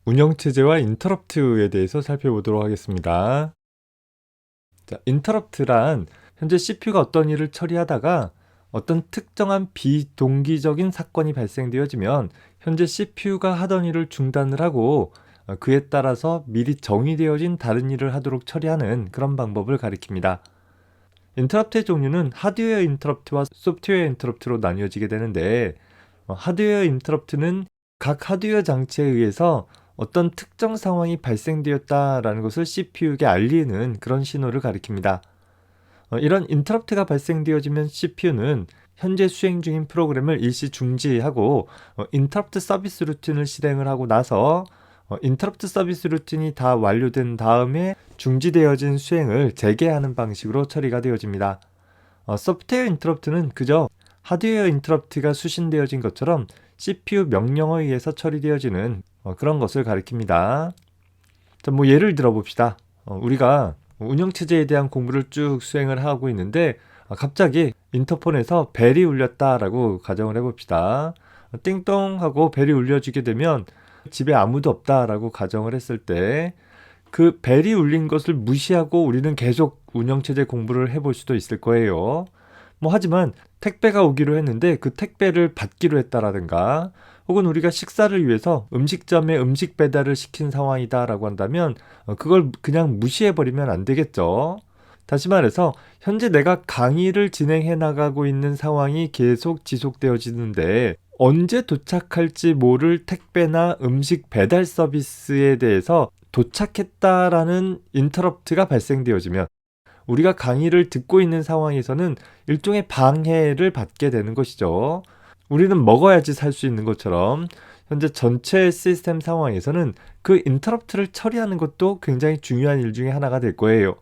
운영체제와 인터럽트에 대해서 살펴보도록 하겠습니다. 자, 인터럽트란 현재 CPU가 어떤 일을 처리하다가 어떤 특정한 비동기적인 사건이 발생되어지면 현재 CPU가 하던 일을 중단을 하고 그에 따라서 미리 정의되어진 다른 일을 하도록 처리하는 그런 방법을 가리킵니다. 인터럽트의 종류는 하드웨어 인터럽트와 소프트웨어 인터럽트로 나뉘어지게 되는데, 하드웨어 인터럽트는 각 하드웨어 장치에 의해서 어떤 특정 상황이 발생되었다라는 것을 CPU에게 알리는 그런 신호를 가리킵니다. 이런 인터럽트가 발생되어지면 CPU는 현재 수행 중인 프로그램을 일시 중지하고 인터럽트 서비스 루틴을 실행을 하고 나서 인터럽트 서비스 루틴이 다 완료된 다음에 중지되어진 수행을 재개하는 방식으로 처리가 되어집니다. 소프트웨어 인터럽트는 그저 하드웨어 인터럽트가 수신되어진 것처럼 CPU 명령어에 의해서 처리되어지는 그런 것을 가리킵니다. 자, 뭐 예를 들어 봅시다. 우리가 운영체제에 대한 공부를 쭉 수행을 하고 있는데 갑자기 인터폰에서 벨이 울렸다라고 가정을 해봅시다. 띵동 하고 벨이 울려지게 되면 집에 아무도 없다라고 가정을 했을 때 그 벨이 울린 것을 무시하고 우리는 계속 운영체제 공부를 해볼 수도 있을 거예요. 뭐 하지만 택배가 오기로 했는데 그 택배를 받기로 했다라든가 혹은 우리가 식사를 위해서 음식점에 음식 배달을 시킨 상황이다라고 한다면 그걸 그냥 무시해버리면 안 되겠죠. 다시 말해서 현재 내가 강의를 진행해 나가고 있는 상황이 계속 지속되어지는데 언제 도착할지 모를 택배나 음식 배달 서비스에 대해서 도착했다라는 인터럽트가 발생되어지면 우리가 강의를 듣고 있는 상황에서는 일종의 방해를 받게 되는 것이죠. 우리는 먹어야지 살 수 있는 것처럼 현재 전체 시스템 상황에서는 그 인터럽트를 처리하는 것도 굉장히 중요한 일 중에 하나가 될 거예요.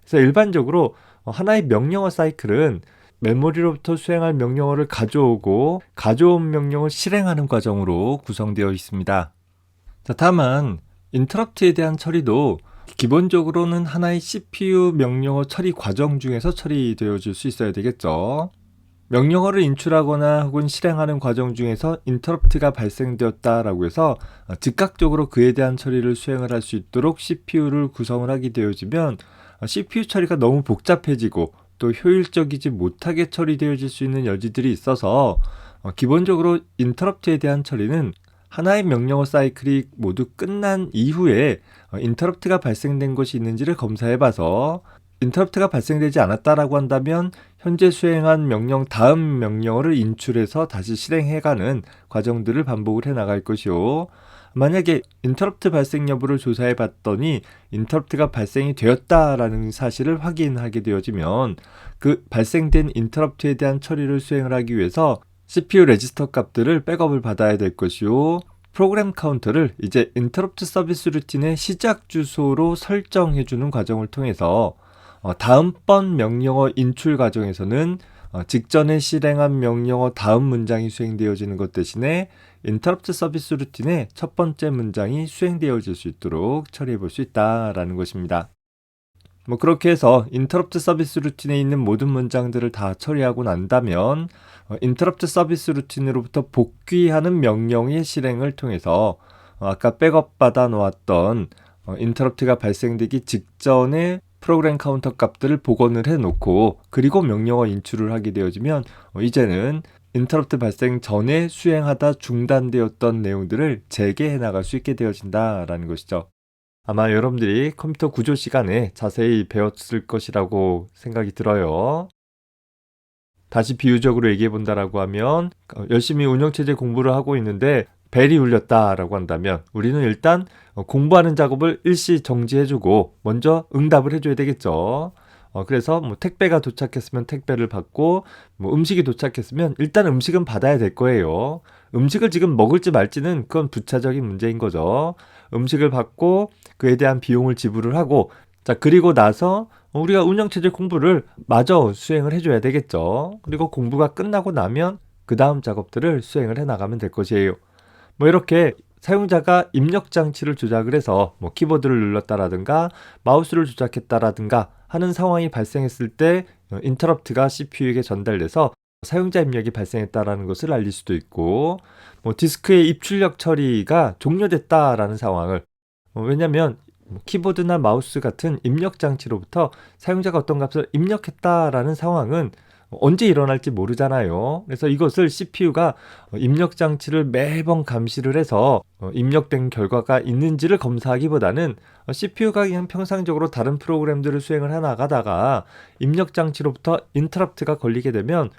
그래서 일반적으로 하나의 명령어 사이클은 메모리로부터 수행할 명령어를 가져오고 가져온 명령을 실행하는 과정으로 구성되어 있습니다. 자, 다만 인터럽트에 대한 처리도 기본적으로는 하나의 CPU 명령어 처리 과정 중에서 처리되어질 수 있어야 되겠죠. 명령어를 인출하거나 혹은 실행하는 과정 중에서 인터럽트가 발생되었다라고 해서 즉각적으로 그에 대한 처리를 수행을 할 수 있도록 CPU를 구성을 하게 되어지면 CPU 처리가 너무 복잡해지고 또 효율적이지 못하게 처리되어질 수 있는 여지들이 있어서 기본적으로 인터럽트에 대한 처리는 하나의 명령어 사이클이 모두 끝난 이후에 인터럽트가 발생된 것이 있는지를 검사해봐서 인터럽트가 발생되지 않았다라고 한다면 현재 수행한 명령 다음 명령어를 인출해서 다시 실행해가는 과정들을 반복을 해나갈 것이요. 만약에 인터럽트 발생 여부를 조사해 봤더니 인터럽트가 발생이 되었다라는 사실을 확인하게 되어지면 그 발생된 인터럽트에 대한 처리를 수행을 하기 위해서 CPU 레지스터 값들을 백업을 받아야 될 것이요. 프로그램 카운터를 이제 인터럽트 서비스 루틴의 시작 주소로 설정해주는 과정을 통해서 다음번 명령어 인출 과정에서는 직전에 실행한 명령어 다음 문장이 수행되어지는 것 대신에 인터럽트 서비스 루틴의 첫 번째 문장이 수행되어질 수 있도록 처리해 볼 수 있다라는 것입니다. 뭐 그렇게 해서 인터럽트 서비스 루틴에 있는 모든 문장들을 다 처리하고 난다면 인터럽트 서비스 루틴으로부터 복귀하는 명령의 실행을 통해서 아까 백업 받아 놓았던 인터럽트가 발생되기 직전에 프로그램 카운터 값들을 복원을 해 놓고 그리고 명령어 인출을 하게 되어지면 이제는 인터럽트 발생 전에 수행하다 중단되었던 내용들을 재개해 나갈 수 있게 되어진다라는 것이죠. 아마 여러분들이 컴퓨터 구조 시간에 자세히 배웠을 것이라고 생각이 들어요. 다시 비유적으로 얘기해 본다라고 하면 열심히 운영체제 공부를 하고 있는데 벨이 울렸다라고 한다면 우리는 일단 공부하는 작업을 일시 정지해주고 먼저 응답을 해줘야 되겠죠. 그래서 뭐 택배가 도착했으면 택배를 받고 뭐 음식이 도착했으면 일단 음식은 받아야 될 거예요. 음식을 지금 먹을지 말지는 그건 부차적인 문제인 거죠. 음식을 받고 그에 대한 비용을 지불을 하고 자 그리고 나서 우리가 운영체제 공부를 마저 수행을 해줘야 되겠죠. 그리고 공부가 끝나고 나면 그 다음 작업들을 수행을 해 나가면 될 것이에요. 뭐 이렇게 사용자가 입력 장치를 조작을 해서 뭐 키보드를 눌렀다라든가 마우스를 조작했다라든가 하는 상황이 발생했을 때 인터럽트가 CPU에게 전달돼서 사용자 입력이 발생했다라는 것을 알릴 수도 있고, 디스크의 입출력 처리가 종료됐다라는 상황을, 왜냐면 키보드나 마우스 같은 입력 장치로부터 사용자가 어떤 값을 입력했다라는 상황은 언제 일어날지 모르잖아요. 그래서 이것을 CPU가 입력 장치를 매번 감시를 해서 입력된 결과가 있는지를 검사하기보다는 CPU가 그냥 평상적으로 다른 프로그램들을 수행을 해 나가다가 입력 장치로부터 인터럽트가 걸리게 되면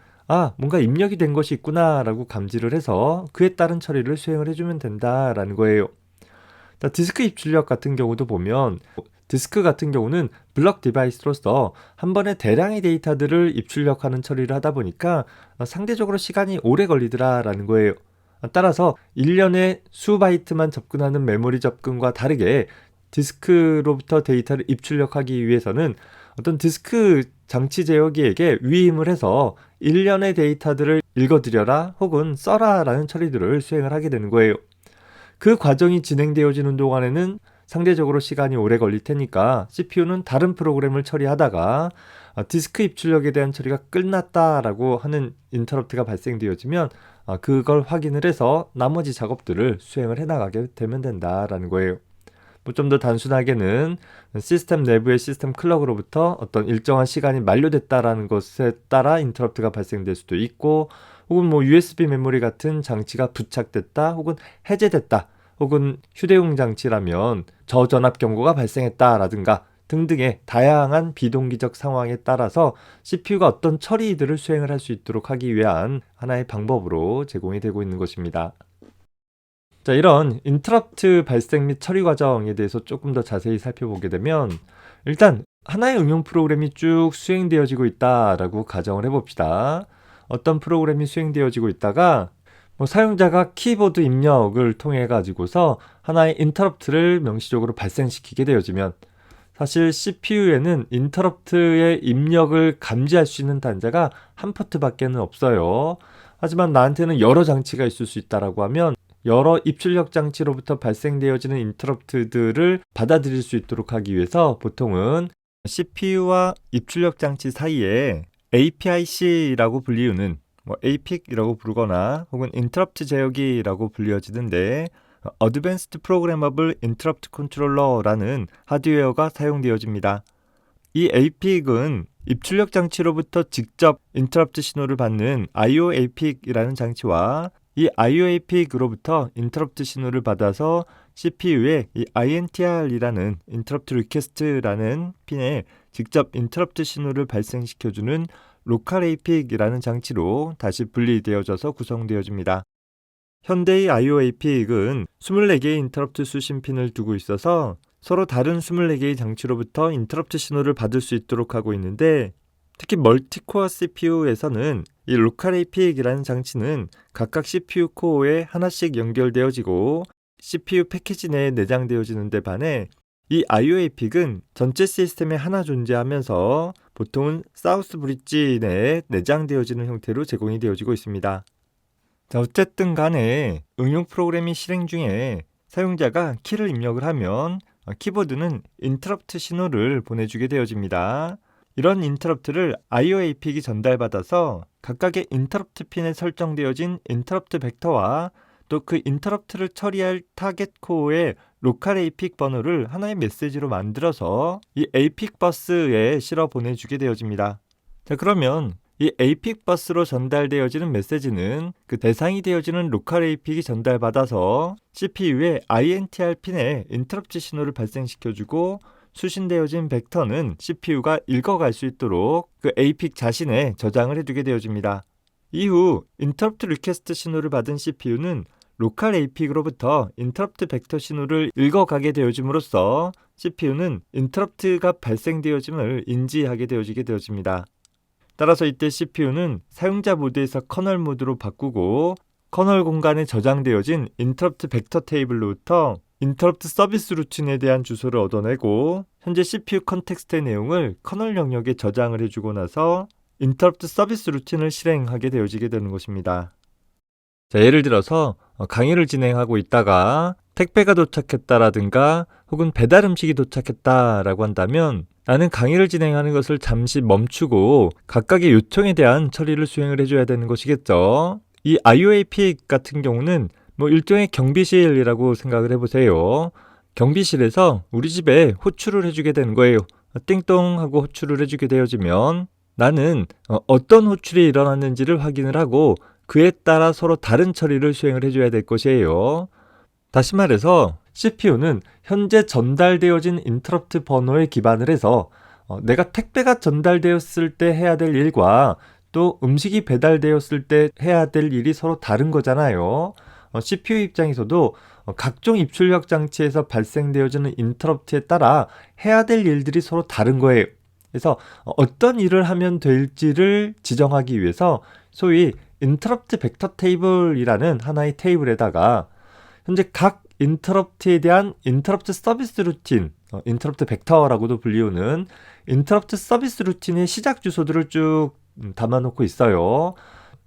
뭔가 입력이 된 것이 있구나 라고 감지를 해서 그에 따른 처리를 수행을 해주면 된다라는 거예요. 디스크 입출력 같은 경우도 보면 디스크 같은 경우는 블럭 디바이스로서 한 번에 대량의 데이터들을 입출력하는 처리를 하다 보니까 상대적으로 시간이 오래 걸리더라라는 거예요. 따라서 1년에 수바이트만 접근하는 메모리 접근과 다르게 디스크로부터 데이터를 입출력하기 위해서는 어떤 디스크 장치 제어기에게 위임을 해서 1년의 데이터들을 읽어드려라 혹은 써라 라는 처리들을 수행을 하게 되는 거예요. 그 과정이 진행되어지는 동안에는 상대적으로 시간이 오래 걸릴 테니까 CPU는 다른 프로그램을 처리하다가 디스크 입출력에 대한 처리가 끝났다라고 하는 인터럽트가 발생되어지면 그걸 확인을 해서 나머지 작업들을 수행을 해나가게 되면 된다라는 거예요. 좀 더 단순하게는 시스템 내부의 시스템 클럭으로부터 어떤 일정한 시간이 만료됐다라는 것에 따라 인터럽트가 발생될 수도 있고, 혹은 USB 메모리 같은 장치가 부착됐다 혹은 해제됐다, 혹은 휴대용 장치라면 저전압 경고가 발생했다라든가 등등의 다양한 비동기적 상황에 따라서 CPU가 어떤 처리들을 수행을 할 수 있도록 하기 위한 하나의 방법으로 제공이 되고 있는 것입니다. 자, 이런 인터럽트 발생 및 처리 과정에 대해서 조금 더 자세히 살펴보게 되면, 일단 하나의 응용 프로그램이 쭉 수행되어지고 있다라고 가정을 해봅시다. 어떤 프로그램이 수행되어지고 있다가 사용자가 키보드 입력을 통해 가지고서 하나의 인터럽트를 명시적으로 발생시키게 되어지면, 사실 CPU에는 인터럽트의 입력을 감지할 수 있는 단자가 한 포트밖에는 없어요. 하지만 나한테는 여러 장치가 있을 수 있다라고 하면 여러 입출력 장치로부터 발생되어지는 인터럽트들을 받아들일 수 있도록 하기 위해서 보통은 CPU와 입출력 장치 사이에 APIC라고 불리우는 APIC이라고 부르거나 혹은 인터럽트 제어기라고 불리어지는데 Advanced Programmable Interrupt Controller라는 하드웨어가 사용되어집니다. 이 APIC은 입출력 장치로부터 직접 인터럽트 신호를 받는 IO APIC이라는 장치와 이 IO APIC으로부터 인터럽트 신호를 받아서 CPU에 이 INTR이라는 Interrupt Request라는 핀에 직접 인터럽트 신호를 발생시켜주는 로컬 APIC이라는 장치로 다시 분리되어져서 구성되어집니다. 현대의 IO APIC은 24개의 인터럽트 수신 핀을 두고 있어서 서로 다른 24개의 장치로부터 인터럽트 신호를 받을 수 있도록 하고 있는데, 특히 멀티코어 CPU에서는 이 로컬 APIC이라는 장치는 각각 CPU 코어에 하나씩 연결되어지고 CPU 패키지 내에 내장되어지는 데 반해 이 IO APIC은 전체 시스템에 하나 존재하면서 보통은 사우스 브릿지 내에 내장되어지는 형태로 제공이 되어지고 있습니다. 자, 어쨌든 간에 응용 프로그램이 실행 중에 사용자가 키를 입력을 하면 키보드는 인터럽트 신호를 보내주게 되어집니다. 이런 인터럽트를 IO APIC이 전달받아서 각각의 인터럽트 핀에 설정되어진 인터럽트 벡터와 또 그 인터럽트를 처리할 타겟 코어의 로컬 APIC 번호를 하나의 메시지로 만들어서 이 APIC 버스에 실어 보내주게 되어집니다. 자, 그러면 이 APIC 버스로 전달되어지는 메시지는 그 대상이 되어지는 로컬 APIC이 전달받아서 CPU의 INTR 핀에 인터럽트 신호를 발생시켜주고, 수신되어진 벡터는 CPU가 읽어갈 수 있도록 그 APIC 자신에 저장을 해두게 되어집니다. 이후 인터럽트 리퀘스트 신호를 받은 CPU는 로컬 APIC으로부터 인터럽트 벡터 신호를 읽어가게 되어짐으로써 CPU는 인터럽트가 발생되어짐을 인지하게 되어지게 되어집니다. 따라서 이때 CPU는 사용자 모드에서 커널 모드로 바꾸고 커널 공간에 저장되어진 인터럽트 벡터 테이블로부터 인터럽트 서비스 루틴에 대한 주소를 얻어내고 현재 CPU 컨텍스트의 내용을 커널 영역에 저장을 해주고 나서 인터럽트 서비스 루틴을 실행하게 되어지게 되는 것입니다. 자, 예를 들어서 강의를 진행하고 있다가 택배가 도착했다라든가 혹은 배달 음식이 도착했다라고 한다면 나는 강의를 진행하는 것을 잠시 멈추고 각각의 요청에 대한 처리를 수행을 해줘야 되는 것이겠죠. 이 IOAP 같은 경우는 뭐 일종의 경비실이라고 생각을 해보세요. 경비실에서 우리 집에 호출을 해주게 되는 거예요. 띵동 하고 호출을 해주게 되어지면 나는 어떤 호출이 일어났는지를 확인을 하고 그에 따라 서로 다른 처리를 수행을 해줘야 될 것이에요. 다시 말해서 CPU는 현재 전달되어진 인터럽트 번호에 기반을 해서 내가 택배가 전달되었을 때 해야 될 일과 또 음식이 배달되었을 때 해야 될 일이 서로 다른 거잖아요. CPU 입장에서도 각종 입출력 장치에서 발생되어지는 인터럽트에 따라 해야 될 일들이 서로 다른 거예요. 그래서 어떤 일을 하면 될지를 지정하기 위해서 소위 인터럽트 벡터 테이블이라는 하나의 테이블에다가 현재 각 인터럽트에 대한 인터럽트 서비스 루틴, 인터럽트 벡터라고도 불리우는 인터럽트 서비스 루틴의 시작 주소들을 쭉 담아놓고 있어요.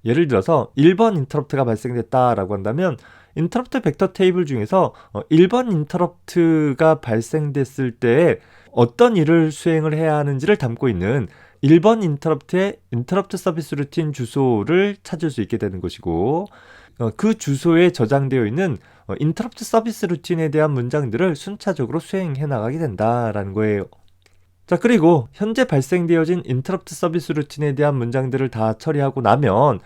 예를 들어서 1번 인터럽트가 발생됐다라고 한다면 인터럽트 벡터 테이블 중에서 1번 인터럽트가 발생됐을 때 어떤 일을 수행을 해야 하는지를 담고 있는 1번 인터럽트의 인터럽트 서비스 루틴 주소를 찾을 수 있게 되는 것이고 그 주소에 저장되어 있는 인터럽트 서비스 루틴에 대한 문장들을 순차적으로 수행해 나가게 된다라는 거예요. 자, 그리고 현재 발생되어진 인터럽트 서비스 루틴에 대한 문장들을 다 처리하고 나면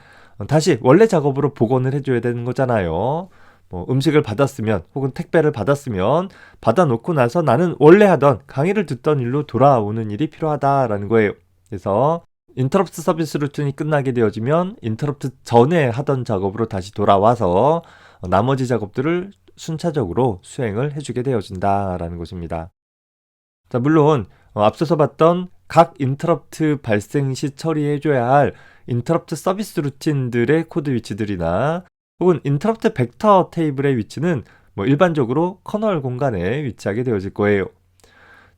다시 원래 작업으로 복원을 해줘야 되는 거잖아요. 뭐 음식을 받았으면 혹은 택배를 받았으면 받아놓고 나서 나는 원래 하던 강의를 듣던 일로 돌아오는 일이 필요하다라는 거예요. 그래서 인터럽트 서비스 루틴이 끝나게 되어지면 인터럽트 전에 하던 작업으로 다시 돌아와서 나머지 작업들을 순차적으로 수행을 해주게 되어진다라는 것입니다. 자, 물론 앞서서 봤던 각 인터럽트 발생 시 처리해줘야 할 인터럽트 서비스 루틴들의 코드 위치들이나 혹은 인터럽트 벡터 테이블의 위치는 뭐 일반적으로 커널 공간에 위치하게 되어질 거예요.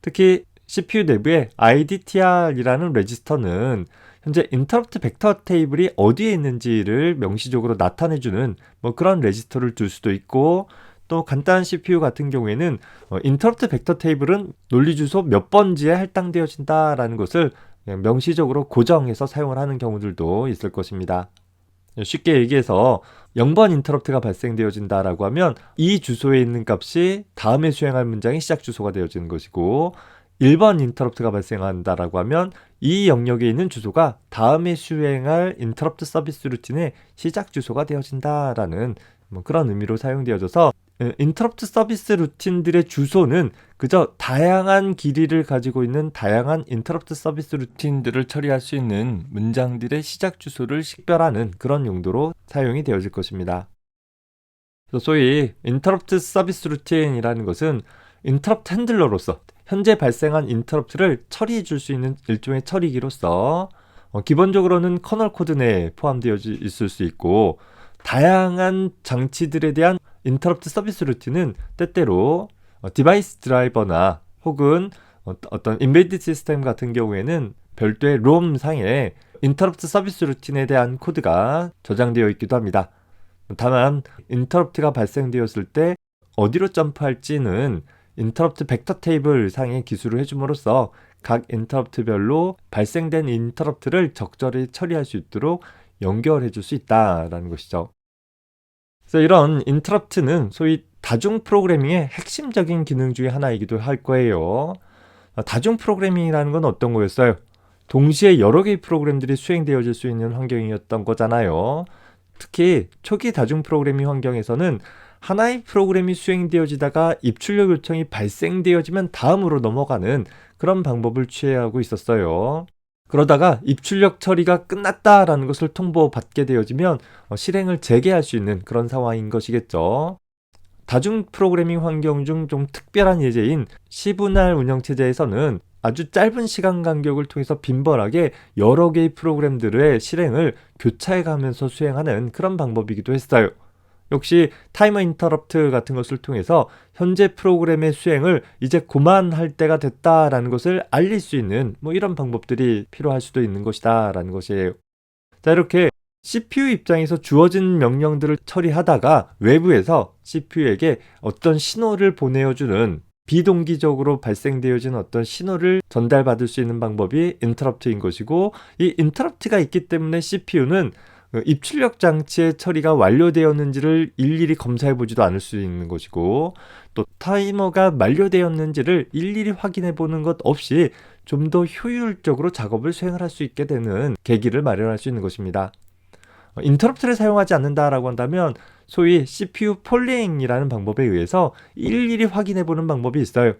특히 CPU 내부의 IDTR이라는 레지스터는 현재 인터럽트 벡터 테이블이 어디에 있는지를 명시적으로 나타내주는 뭐 그런 레지스터를 둘 수도 있고, 또 간단한 CPU 같은 경우에는 인터럽트 벡터 테이블은 논리 주소 몇 번지에 할당되어진다라는 것을 그냥 명시적으로 고정해서 사용을 하는 경우들도 있을 것입니다. 쉽게 얘기해서 0번 인터럽트가 발생되어진다라고 하면 이 주소에 있는 값이 다음에 수행할 문장의 시작 주소가 되어지는 것이고, 1번 인터럽트가 발생한다라고 하면 이 영역에 있는 주소가 다음에 수행할 인터럽트 서비스 루틴의 시작 주소가 되어진다라는 뭐 그런 의미로 사용되어져서 인터럽트 서비스 루틴들의 주소는 그저 다양한 길이를 가지고 있는 다양한 인터럽트 서비스 루틴들을 처리할 수 있는 문장들의 시작 주소를 식별하는 그런 용도로 사용이 되어질 것입니다. 그래서 소위 인터럽트 서비스 루틴이라는 것은 인터럽트 핸들러로서 현재 발생한 인터럽트를 처리해 줄 수 있는 일종의 처리기로서 기본적으로는 커널 코드 내에 포함되어 있을 수 있고, 다양한 장치들에 대한 인터럽트 서비스 루틴은 때때로 디바이스 드라이버나 혹은 어떤 인베디드 시스템 같은 경우에는 별도의 롬 상에 인터럽트 서비스 루틴에 대한 코드가 저장되어 있기도 합니다. 다만 인터럽트가 발생되었을 때 어디로 점프할지는 인터럽트 벡터 테이블 상에 기술을 해줌으로써 각 인터럽트별로 발생된 인터럽트를 적절히 처리할 수 있도록 연결해 줄 수 있다라는 것이죠. 그래서 이런 인터럽트는 소위 다중 프로그래밍의 핵심적인 기능 중에 하나이기도 할 거예요. 다중 프로그래밍이라는 건 어떤 거였어요? 동시에 여러 개의 프로그램들이 수행되어질 수 있는 환경이었던 거잖아요. 특히 초기 다중 프로그래밍 환경에서는 하나의 프로그램이 수행되어지다가 입출력 요청이 발생되어지면 다음으로 넘어가는 그런 방법을 취하고 있었어요. 그러다가 입출력 처리가 끝났다라는 것을 통보받게 되어지면 실행을 재개할 수 있는 그런 상황인 것이겠죠. 다중 프로그래밍 환경 중 좀 특별한 예제인 시분할 운영체제에서는 아주 짧은 시간 간격을 통해서 빈번하게 여러 개의 프로그램들의 실행을 교차해 가면서 수행하는 그런 방법이기도 했어요. 역시 타이머 인터럽트 같은 것을 통해서 현재 프로그램의 수행을 이제 그만할 때가 됐다라는 것을 알릴 수 있는 뭐 이런 방법들이 필요할 수도 있는 것이다 라는 것이에요. 자, 이렇게 CPU 입장에서 주어진 명령들을 처리하다가 외부에서 CPU에게 어떤 신호를 보내어주는 비동기적으로 발생되어진 어떤 신호를 전달받을 수 있는 방법이 인터럽트인 것이고, 이 인터럽트가 있기 때문에 CPU는 입출력 장치의 처리가 완료되었는지를 일일이 검사해 보지도 않을 수 있는 것이고, 또 타이머가 만료되었는지를 일일이 확인해 보는 것 없이 좀 더 효율적으로 작업을 수행을 할 수 있게 되는 계기를 마련할 수 있는 것입니다. 인터럽트를 사용하지 않는다라고 한다면 소위 CPU 폴링이라는 방법에 의해서 일일이 확인해 보는 방법이 있어요.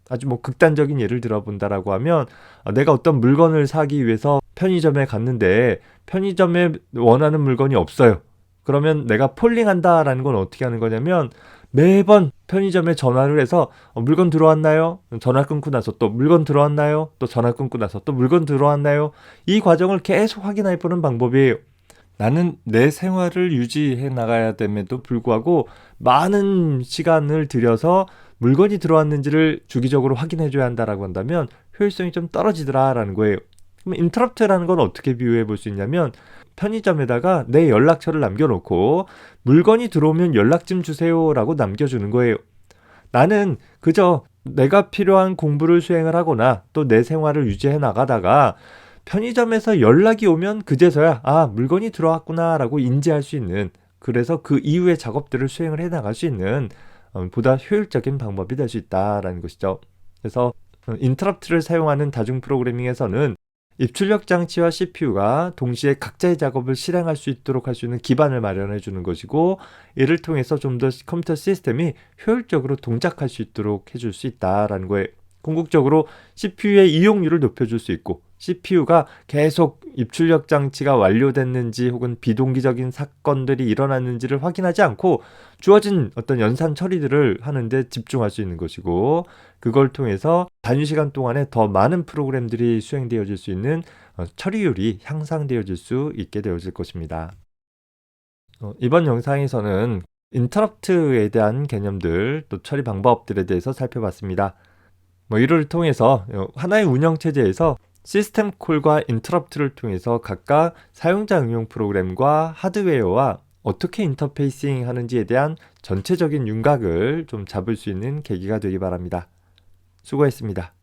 아주 극단적인 예를 들어본다라고 하면, 내가 어떤 물건을 사기 위해서 편의점에 갔는데 편의점에 원하는 물건이 없어요. 그러면 내가 폴링한다라는 건 어떻게 하는 거냐면, 매번 편의점에 전화를 해서 물건 들어왔나요? 전화 끊고 나서 또 물건 들어왔나요? 또 전화 끊고 나서 또 물건 들어왔나요? 이 과정을 계속 확인해 보는 방법이에요. 나는 내 생활을 유지해 나가야 됨에도 불구하고 많은 시간을 들여서 물건이 들어왔는지를 주기적으로 확인해 줘야 한다라고 한다면 효율성이 좀 떨어지더라라는 거예요. 그럼 인터럽트라는 건 어떻게 비유해 볼 수 있냐면, 편의점에다가 내 연락처를 남겨놓고 물건이 들어오면 연락 좀 주세요라고 남겨주는 거예요. 나는 그저 내가 필요한 공부를 수행을 하거나 또 내 생활을 유지해 나가다가 편의점에서 연락이 오면 그제서야 물건이 들어왔구나 라고 인지할 수 있는, 그래서 그 이후의 작업들을 수행을 해 나갈 수 있는 보다 효율적인 방법이 될 수 있다라는 것이죠. 그래서 인터럽트를 사용하는 다중 프로그래밍에서는 입출력 장치와 CPU가 동시에 각자의 작업을 실행할 수 있도록 할 수 있는 기반을 마련해 주는 것이고, 이를 통해서 좀 더 컴퓨터 시스템이 효율적으로 동작할 수 있도록 해줄 수 있다라는 거예요. 궁극적으로 CPU의 이용률을 높여줄 수 있고, CPU가 계속 입출력 장치가 완료됐는지 혹은 비동기적인 사건들이 일어났는지를 확인하지 않고 주어진 어떤 연산 처리들을 하는데 집중할 수 있는 것이고, 그걸 통해서 단위 시간 동안에 더 많은 프로그램들이 수행되어질 수 있는 처리율이 향상되어질 수 있게 되어질 것입니다. 이번 영상에서는 인터럽트에 대한 개념들, 또 처리 방법들에 대해서 살펴봤습니다. 이를 통해서 하나의 운영체제에서 시스템 콜과 인터럽트를 통해서 각각 사용자 응용 프로그램과 하드웨어와 어떻게 인터페이싱 하는지에 대한 전체적인 윤곽을 좀 잡을 수 있는 계기가 되기 바랍니다. 수고했습니다.